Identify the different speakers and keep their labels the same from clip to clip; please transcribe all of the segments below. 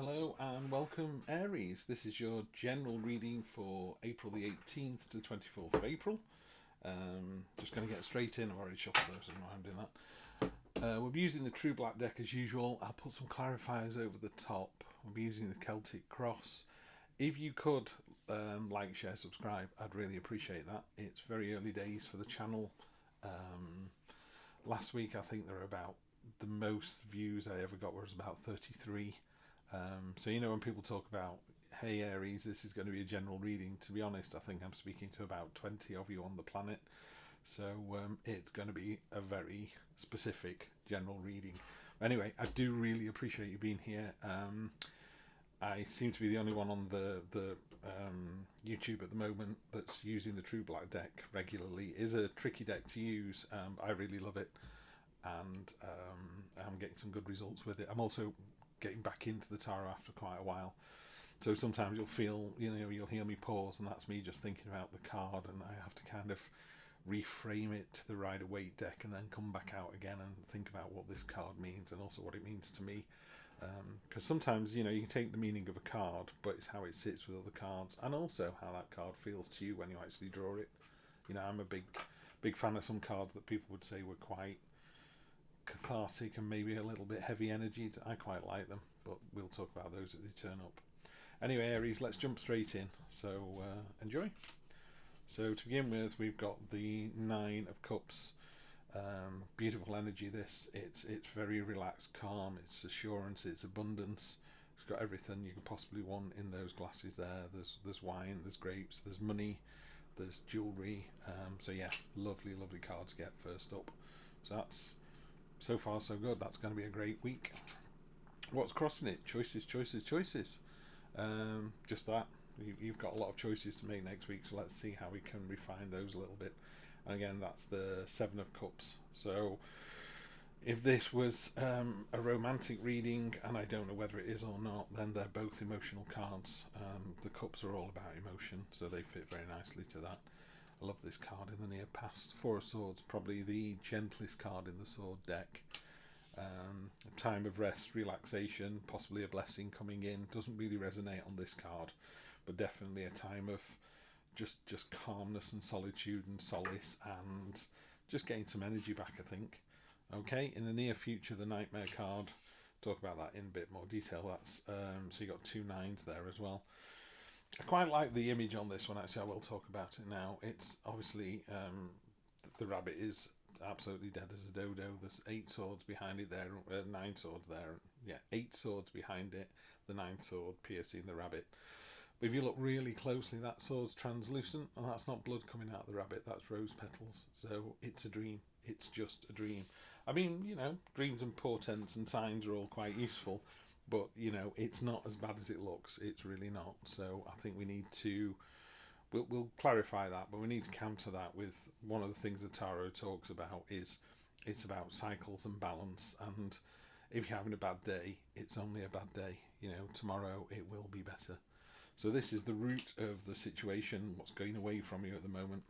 Speaker 1: Hello and welcome, Aries. This is your general reading for April the 18th to 24th of April. Just going to get straight in. I've already shuffled those, I don't know why I'm doing that. We'll be using the True Black deck as usual. I'll put some clarifiers over the top. We'll be using the Celtic Cross. If you could like, share, subscribe, I'd really appreciate that. It's very early days for the channel. Last week I think there were about, the most views I ever got was about 33. So when people talk about, hey Aries, this is going to be a general reading, to be honest, I think I'm speaking to about 20 of you on the planet. So it's going to be a very specific general reading. Anyway, I do really appreciate you being here. I seem to be the only one on the YouTube at the moment that's using the True Black deck regularly. It is a tricky deck to use. I really love it, and I'm getting some good results with it. I'm also getting back into the tarot after quite a while, so sometimes you'll feel, you'll hear me pause, and that's me just thinking about the card, and I have to kind of reframe it to the Rider-Waite deck and then come back out again and think about what this card means and also what it means to me, because sometimes you can take the meaning of a card, but it's how it sits with other cards, and also how that card feels to you when you actually draw it. I'm a big fan of some cards that people would say were quite cathartic and maybe a little bit heavy energy. I quite like them, but we'll talk about those as they turn up. Anyway, Aries, let's jump straight in, so enjoy. So to begin with, we've got the Nine of Cups. Beautiful energy. It's very relaxed, calm, it's assurance, it's abundance. It's got everything you can possibly want in those glasses there. There's wine, there's grapes, there's money, there's jewelry. So yeah, lovely card to get first up. So that's, so far so good. That's going to be a great week. What's crossing it? Choices. Just that. You've got a lot of choices to make next week, so let's see how we can refine those a little bit. And again, that's the Seven of Cups. So if this was a romantic reading, and I don't know whether it is or not, then they're both emotional cards. The cups are all about emotion, so they fit very nicely to that. I love this card in the near past. Four of Swords, probably the gentlest card in the sword deck. A time of rest, relaxation, possibly a blessing coming in. Doesn't really resonate on this card, but definitely a time of just calmness and solitude and solace, and just getting some energy back, I think. Okay, in the near future, the Nightmare card. Talk about that in a bit more detail. That's so you got two nines there as well. I quite like the image on this one, actually. I will talk about it now. It's obviously, the rabbit is absolutely dead as a dodo. There's 8 swords behind it there, 9 swords there. Yeah, 8 swords behind it, the 9th sword piercing the rabbit. But if you look really closely, that sword's translucent, and that's not blood coming out of the rabbit, that's rose petals. So it's a dream. It's just a dream. I mean, dreams and portents and signs are all quite useful, but it's not as bad as it looks. It's really not. So I think we need to, we'll clarify that, but we need to counter that with one of the things the tarot talks about is it's about cycles and balance. And if you're having a bad day, it's only a bad day. Tomorrow it will be better. So this is the root of the situation, what's going away from you at the moment.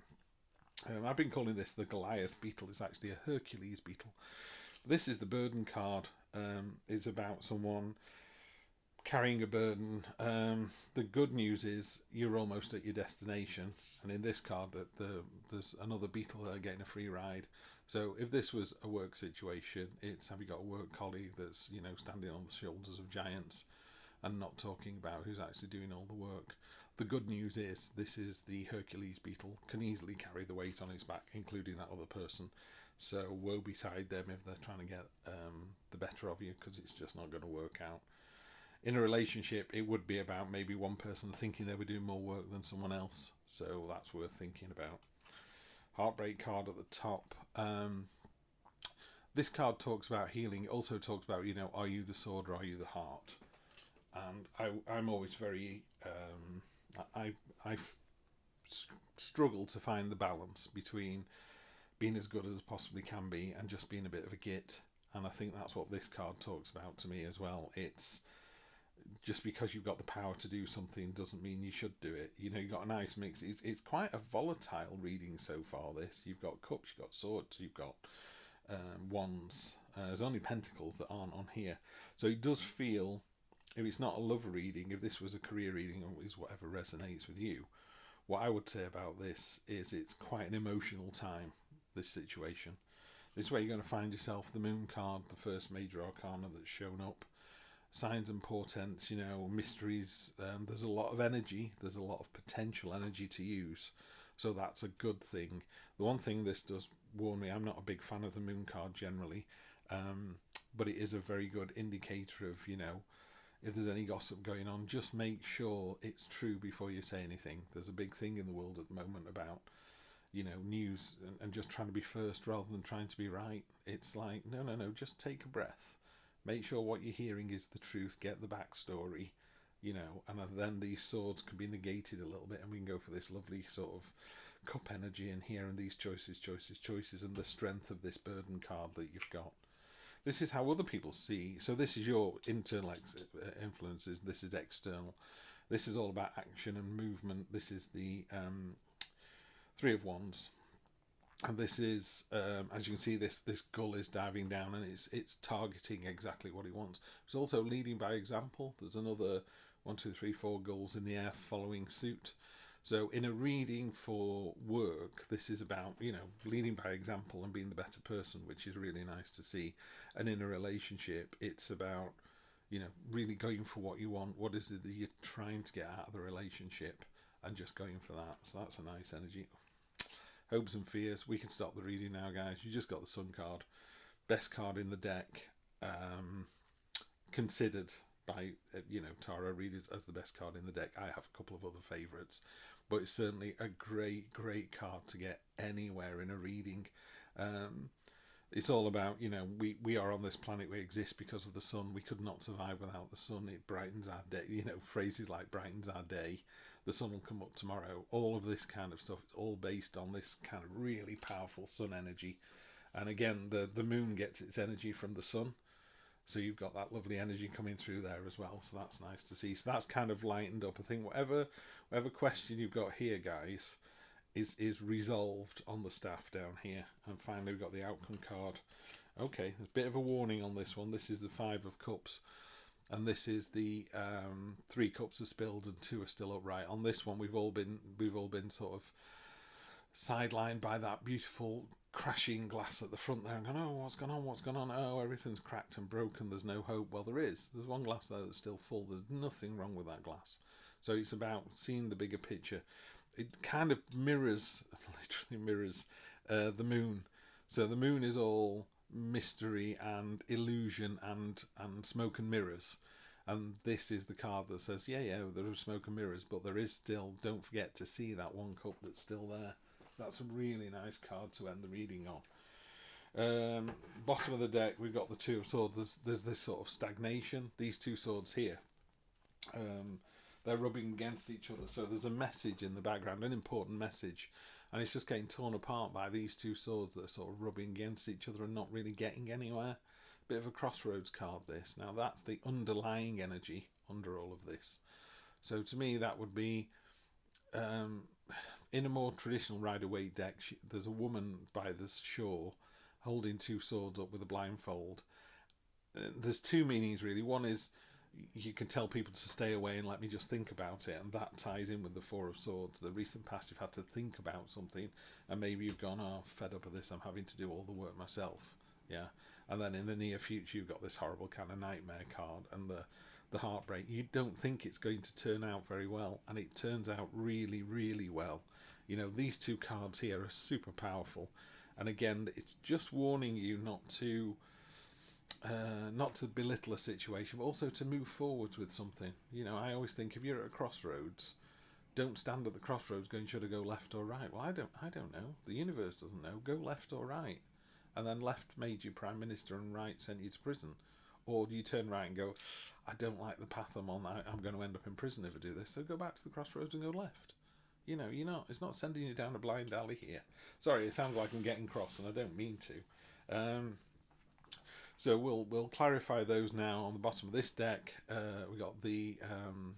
Speaker 1: I've been calling this the Goliath beetle. It's actually a Hercules beetle. This is the burden card. Is about someone carrying a burden. The good news is you're almost at your destination, and in this card there's another beetle getting a free ride. So if this was a work situation, it's, have you got a work colleague that's standing on the shoulders of giants and not talking about who's actually doing all the work. The good news is this is the Hercules beetle, can easily carry the weight on its back, including that other person. So woe betide them if they're trying to get the better of you, because it's just not going to work out. In a relationship, it would be about maybe one person thinking they were doing more work than someone else. So that's worth thinking about. Heartbreak card at the top. This card talks about healing. It also talks about, are you the sword or are you the heart? And I'm always very, I've struggled to find the balance between being as good as I possibly can be and just being a bit of a git. And I think that's what this card talks about to me as well. It's just because you've got the power to do something doesn't mean you should do it. You've got a nice mix. It's quite a volatile reading so far, this. You've got cups, you've got swords, you've got wands. There's only pentacles that aren't on here. So it does feel if it's not a love reading, if this was a career reading, or is whatever resonates with you, what I would say about this is it's quite an emotional time, this situation. This is where you're going to find yourself. The Moon card, the first major arcana that's shown up. Signs and portents, you know, mysteries. There's a lot of energy. There's a lot of potential energy to use. So that's a good thing. The one thing this does warn me, I'm not a big fan of the Moon card generally. But it is a very good indicator of, you know, if there's any gossip going on, just make sure it's true before you say anything. There's a big thing in the world at the moment about, you know, news and just trying to be first rather than trying to be right. It's like, no, just take a breath. Make sure what you're hearing is the truth. Get the backstory, you know, and then these swords can be negated a little bit, and we can go for this lovely sort of cup energy in here, and these choices, and the strength of this burden card that you've got. This is how other people see. So this is your internal influences. This is external. This is all about action and movement. This is the Three of Wands, and this is, as you can see, this gull is diving down, and it's targeting exactly what it wants. It's also leading by example. There's another 1, 2, 3, 4 gulls in the air following suit. So in a reading for work, this is about, you know, leading by example and being the better person, which is really nice to see. And in a relationship, it's about, you know, really going for what you want. What is it that you're trying to get out of the relationship, and just going for that. So that's a nice energy. Hopes and fears. We can stop the reading now, guys. You just got the Sun card. Best card in the deck. Considered by, you know, tarot readers as the best card in the deck. I have a couple of other favourites, but it's certainly a great card to get anywhere in a reading. It's all about, you know, we are on this planet. We exist because of the sun. We could not survive without the sun. It brightens our day. You know, phrases like brightens our day. The sun will come up tomorrow. All of this kind of stuff. It's all based on this kind of really powerful sun energy. And again, the moon gets its energy from the sun. So you've got that lovely energy coming through there as well. So that's nice to see. So that's kind of lightened up. I think whatever question you've got here, guys, is resolved on the staff down here. And finally, we've got the outcome card. Okay, there's a bit of a warning on this one. This is the Five of Cups. And this is the 3 cups are spilled and 2 are still upright. On this one, we've all been sort of sidelined by that beautiful crashing glass at the front there, and going, oh, what's gone on? Oh, everything's cracked and broken. There's no hope. Well, there is. There's one glass there that's still full. There's nothing wrong with that glass. So it's about seeing the bigger picture. It kind of mirrors, literally mirrors, the moon. So the moon is all mystery and illusion and smoke and mirrors, and this is the card that says there are smoke and mirrors, but there is still, don't forget to see that one cup that's still there. That's a really nice card to end the reading on. Bottom of the deck, we've got the Two of Swords. There's this sort of stagnation. These two swords here, they're rubbing against each other, so there's a message in the background, an important message, and it's just getting torn apart by these two swords that are sort of rubbing against each other and not really getting anywhere. Bit of a crossroads card, this. Now that's the underlying energy under all of this. So to me, that would be, in a more traditional Rider-Waite deck, there's a woman by the shore holding 2 swords up with a blindfold. There's 2 meanings really. One is, you can tell people to stay away and let me just think about it, and that ties in with the Four of Swords. The recent past, you've had to think about something, and maybe you've gone, oh, fed up of this, I'm having to do all the work myself. Yeah. And then in the near future, you've got this horrible kind of nightmare card and the heartbreak. You don't think it's going to turn out very well, and it turns out really well. You know, these 2 cards here are super powerful, and again, it's just warning you not to belittle a situation, but also to move forwards with something. You know, I always think if you're at a crossroads, don't stand at the crossroads going, should I go left or right? Well, I don't know. The universe doesn't know. Go left or right. And then left made you Prime Minister and right sent you to prison. Or you turn right and go, I don't like the path I'm on. I'm going to end up in prison if I do this. So go back to the crossroads and go left. You know, it's not sending you down a blind alley here. Sorry, it sounds like I'm getting cross, and I don't mean to. So we'll clarify those now. On the bottom of this deck, we got the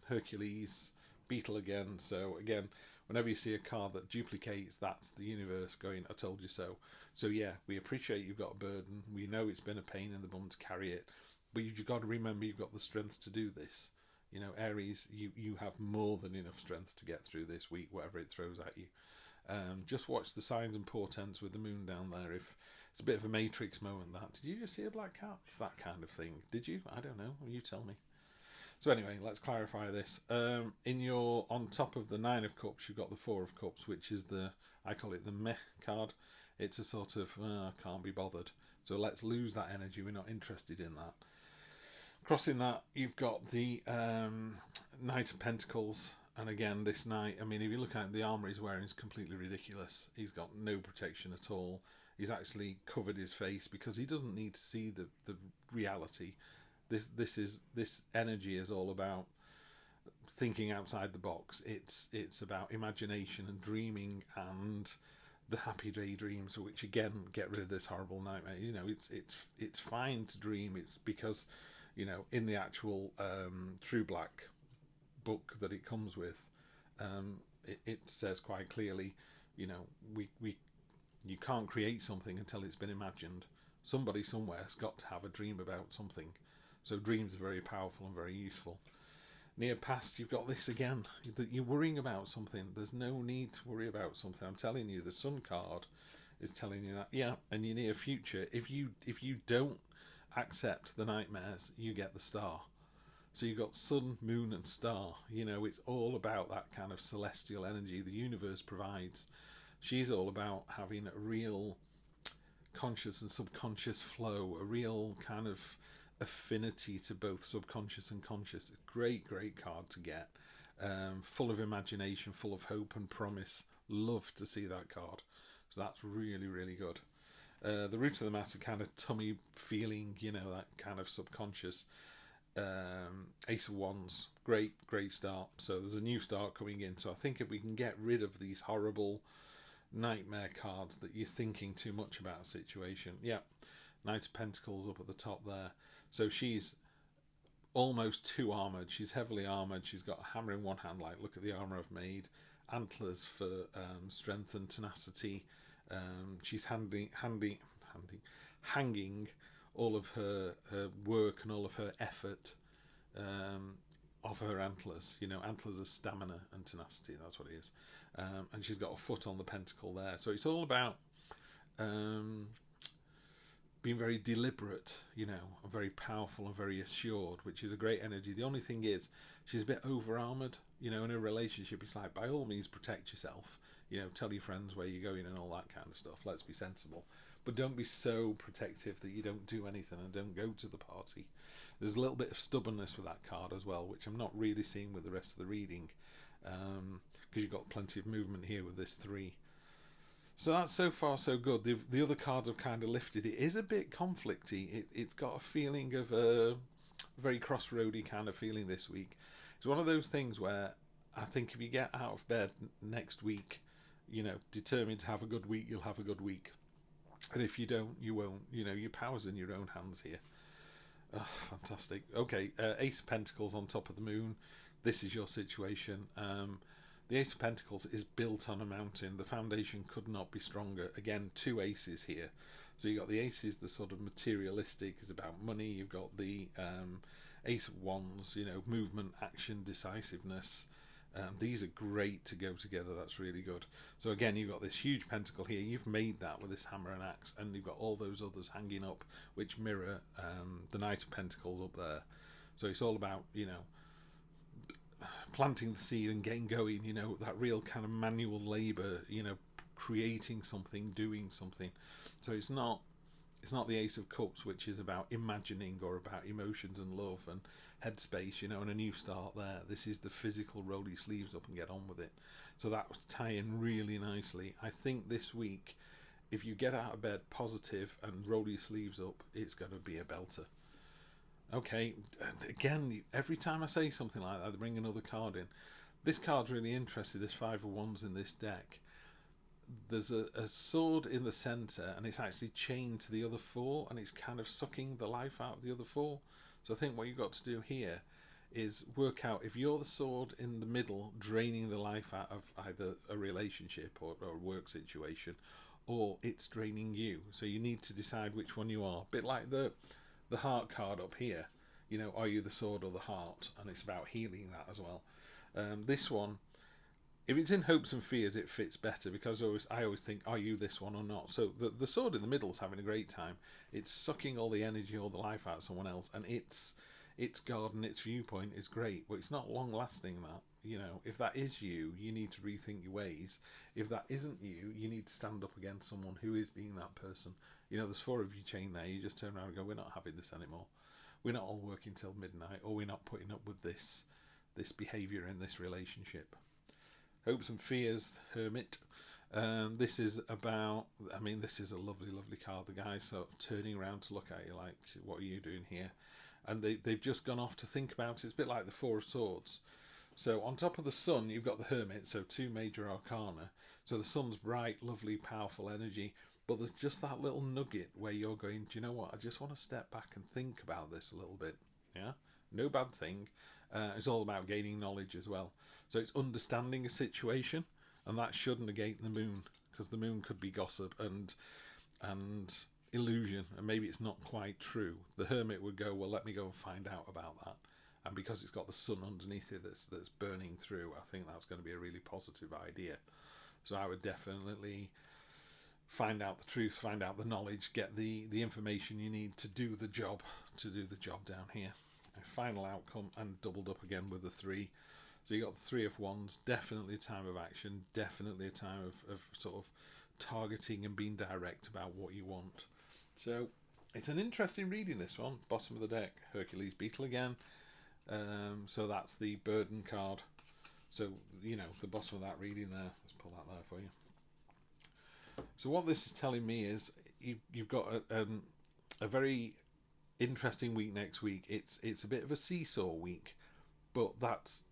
Speaker 1: Hercules beetle again. So again, whenever you see a card that duplicates, that's the universe going, I told you so. So yeah, we appreciate you've got a burden. We know it's been a pain in the bum to carry it, but you've got to remember you've got the strength to do this. You know, Aries, you have more than enough strength to get through this week, whatever it throws at you. Just watch the signs and portents with the moon down there. If it's a bit of a Matrix moment, that. Did you just see a black cat? It's that kind of thing. Did you? I don't know. You tell me. So anyway, let's clarify this. On top of the Nine of Cups, you've got the Four of Cups, which is I call it the meh card. It's a sort of, can't be bothered. So let's lose that energy. We're not interested in that. Crossing that, you've got the Knight of Pentacles. And again, this knight, I mean, if you look at the armour he's wearing, is completely ridiculous. He's got no protection at all. He's actually covered his face because he doesn't need to see the reality. This energy is all about thinking outside the box. It's about imagination and dreaming and the happy daydreams, which again get rid of this horrible nightmare. You know, it's fine to dream. It's because, you know, in the actual True Black book that it comes with, it says quite clearly, you know, you can't create something until it's been imagined. Somebody somewhere's got to have a dream about something. So dreams are very powerful and very useful. Near past, you've got this again, that you're worrying about something. There's no need to worry about something. I'm telling you, the Sun card is telling you that. Yeah, and your near future, if you don't accept the nightmares, you get the star. So you've got sun, moon and star. You know, it's all about that kind of celestial energy the universe provides. She's all about having a real conscious and subconscious flow, a real kind of affinity to both subconscious and conscious. A great card to get. Full of imagination, full of hope and promise. Love to see that card. So that's really good. The root of the matter, kind of tummy feeling, you know, that kind of subconscious. Ace of Wands, great start. So there's a new start coming in. So I think if we can get rid of these horrible nightmare cards that you're thinking too much about a situation. Yeah, Knight of Pentacles up at the top there. So she's almost too armoured. She's heavily armoured. She's got a hammer in one hand, like, look at the armour I've made. Antlers for strength and tenacity. She's hanging all of her work and all of her effort off her antlers. You know, antlers are stamina and tenacity. That's what it is. And she's got a foot on the pentacle there. So it's all about being very deliberate, you know, and very powerful and very assured, which is a great energy. The only thing is, she's a bit over-armoured. You know, in a relationship, it's like, by all means, protect yourself. You know, tell your friends where you're going and all that kind of stuff. Let's be sensible. But don't be so protective that you don't do anything and don't go to the party. There's a little bit of stubbornness with that card as well, which I'm not really seeing with the rest of the reading, because you've got plenty of movement here with this 3. So that's so far so good. The other cards have kind of lifted. It is a bit conflicty. It's got a feeling of a very crossroady kind of feeling this week. It's one of those things where I think if you get out of bed next week, you know, determined to have a good week, you'll have a good week. And if you don't, you won't. You know, your power's in your own hands here. Oh, fantastic. Okay, Ace of Pentacles on top of the moon. This is your situation. The Ace of Pentacles is built on a mountain. The foundation could not be stronger. Again, 2 aces here. So you've got the aces, the sort of materialistic, is about money. You've got the Ace of Wands, you know, movement, action, decisiveness. These are great to go together. That's really good. So again, you've got this huge pentacle here. You've made that with this hammer and axe, and you've got all those others hanging up, which mirror the Knight of Pentacles up there. So it's all about, you know, planting the seed and getting going. You know, that real kind of manual labour. You know, creating something, doing something. So it's not the Ace of Cups, which is about imagining or about emotions and love and headspace, you know, and a new start there. This is the physical, roll your sleeves up and get on with it. So that was tying really nicely. I think this week, if you get out of bed positive and roll your sleeves up, it's going to be a belter. Okay, and again, every time I say something like that, I bring another card in. This card's really interesting. There's 5 of Wands in this deck. There's a sword in the centre, and it's actually chained to the other 4, and it's kind of sucking the life out of the other 4. So I think what you've got to do here is work out if you're the sword in the middle, draining the life out of either a relationship or a work situation, or it's draining you. So you need to decide which one you are. A bit like the the heart card up here, you know, are you the sword or the heart? And it's about healing that as well. This one, if it's in hopes and fears, it fits better, because I always think, are you this one or not? So the sword in the middle is having a great time. It's sucking all the energy, all the life out of someone else, and its garden, its viewpoint is great, but it's not long lasting. That, you know, if that is you, you need to rethink your ways. If that isn't you, you need to stand up against someone who is being that person. You know, there's 4 of you chain there. You just turn around and go, we're not having this anymore. We're not all working till midnight, or we're not putting up with this behaviour in this relationship. Hopes and fears, Hermit. This is about, I mean, this is a lovely, lovely card. The guy's sort of turning around to look at you like, what are you doing here? And they've just gone off to think about it. It's a bit like the 4 of Swords. So on top of the Sun, you've got the Hermit, so 2 major arcana. So the Sun's bright, lovely, powerful energy. But there's just that little nugget where you're going, do you know what? I just want to step back and think about this a little bit. Yeah? No bad thing. It's all about gaining knowledge as well. So it's understanding a situation, and that should negate the Moon, because the Moon could be gossip and illusion, and maybe it's not quite true. The Hermit would go, well, let me go and find out about that. And because it's got the Sun underneath it that's burning through, I think that's going to be a really positive idea. So I would definitely find out the truth, find out the knowledge, get the information you need to do the job down here. A final outcome, and doubled up again with the 3. So you got the 3 of Wands, definitely a time of action, definitely a time of sort of targeting and being direct about what you want. So it's an interesting reading, this one. Bottom of the deck, Hercules Beetle again. So that's the burden card. So, you know, the bottom of that reading there. Let's pull that there for you. So what this is telling me is you've got a very interesting week next week. It's a bit of a seesaw week, but that's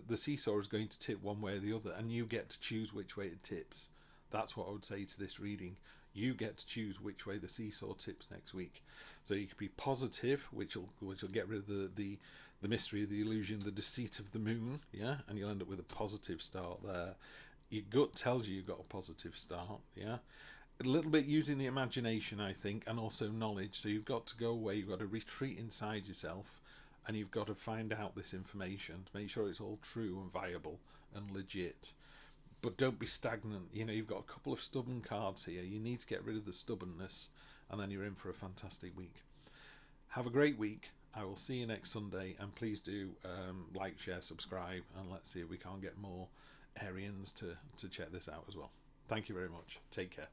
Speaker 1: the seesaw is going to tip one way or the other, and you get to choose which way it tips. That's what I would say to this reading. You get to choose which way the seesaw tips next week. So you could be positive, which will get rid of the mystery, the illusion, the deceit of the Moon, yeah, and you'll end up with a positive start there. Your gut tells you you've got a positive start, yeah. A little bit using the imagination, I think, and also knowledge. So you've got to go away, you've got to retreat inside yourself, and you've got to find out this information to make sure it's all true and viable and legit. But don't be stagnant. You know, you've got a couple of stubborn cards here. You need to get rid of the stubbornness, and then you're in for a fantastic week. Have a great week. I will see you next Sunday, and please do like, share, subscribe, and let's see if we can't get more Arians to check this out as well. Thank you very much. Take care.